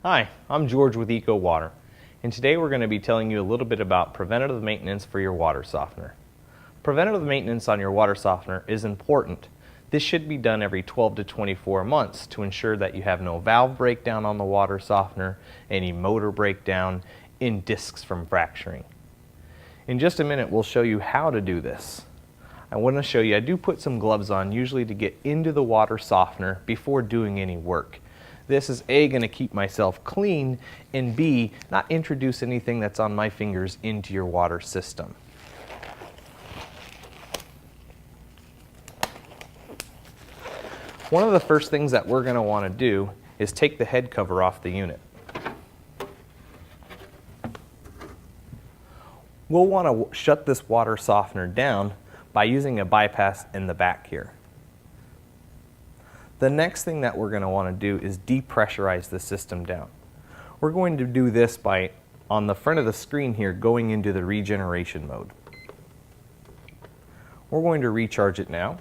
Hi, I'm George with Eco Water, and today we're going to be telling you a little bit about preventative maintenance for your water softener. Preventative maintenance on your water softener is important. This should be done every 12 to 24 months to ensure that you have no valve breakdown on the water softener, any motor breakdown, and discs from fracturing. In just a minute we'll show you how to do this. I want to show you, I do put some gloves on usually to get into the water softener before doing any work. This is A, going to keep myself clean, and B, not introduce anything that's on my fingers into your water system. One of the first things that we're going to want to do is take the head cover off the unit. We'll want to shut this water softener down by using a bypass in the back here. The next thing that we're going to want to do is depressurize the system down. We're going to do this by, on the front of the screen here, going into the regeneration mode. We're going to recharge it now.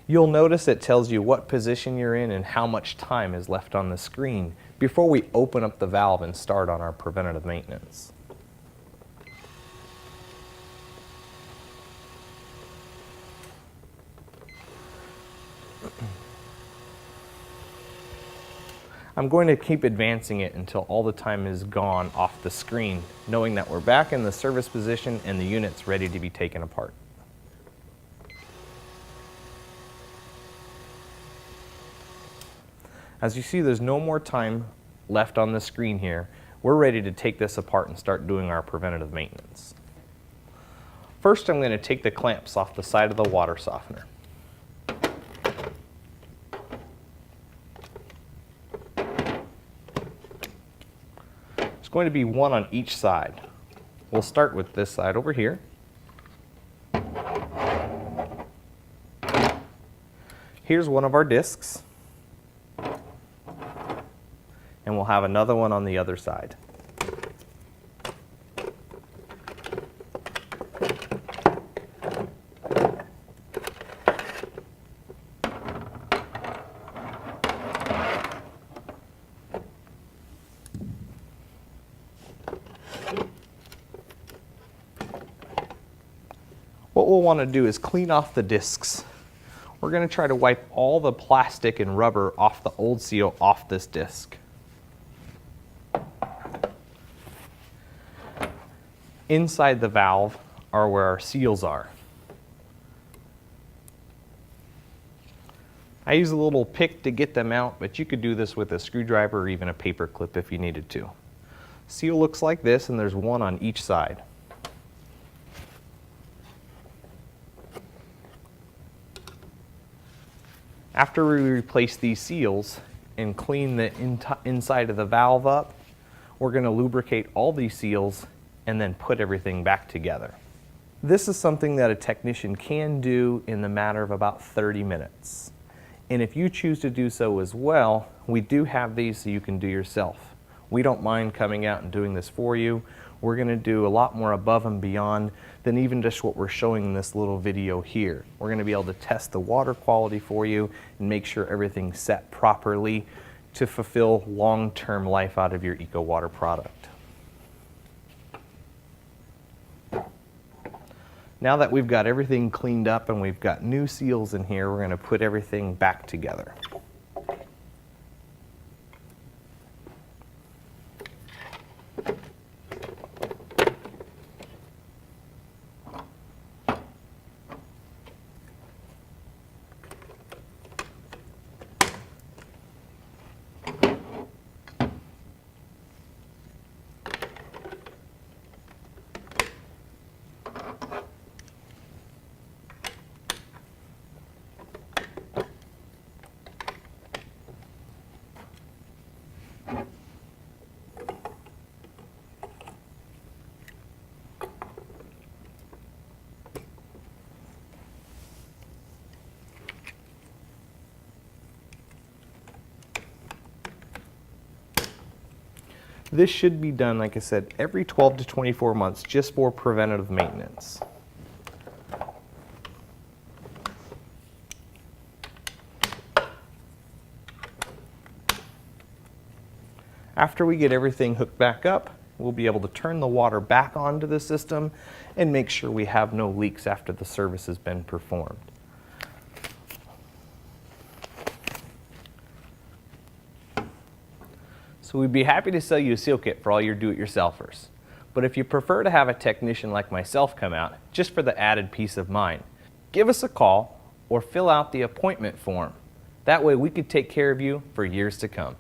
You'll notice it tells you what position you're in and how much time is left on the screen before we open up the valve and start on our preventative maintenance. I'm going to keep advancing it until all the time is gone off the screen, knowing that we're back in the service position and the unit's ready to be taken apart. As you see, there's no more time left on the screen here. We're ready to take this apart and start doing our preventative maintenance. First, I'm going to take the clamps off the side of the water softener. There's going to be one on each side. We'll start with this side over here. Here's one of our discs. And we'll have another one on the other side. What we'll want to do is clean off the discs. We're going to try to wipe all the plastic and rubber off the old seal off this disc. Inside the valve are where our seals are. I use a little pick to get them out, but you could do this with a screwdriver or even a paper clip if you needed to. Seal looks like this, and there's one on each side. After we replace these seals and clean the inside of the valve up, we're going to lubricate all these seals and then put everything back together. This is something that a technician can do in the matter of about 30 minutes. And if you choose to do so as well, we do have these so you can do yourself. We don't mind coming out and doing this for you. We're going to do a lot more above and beyond than even just what we're showing in this little video here. We're going to be able to test the water quality for you and make sure everything's set properly to fulfill long-term life out of your Eco Water product. Now that we've got everything cleaned up and we've got new seals in here, we're going to put everything back together. This should be done, like I said, every 12 to 24 months just for preventative maintenance. After we get everything hooked back up, we'll be able to turn the water back onto the system and make sure we have no leaks after the service has been performed. So we'd be happy to sell you a seal kit for all your do-it-yourselfers. But if you prefer to have a technician like myself come out, just for the added peace of mind, give us a call or fill out the appointment form. That way we could take care of you for years to come.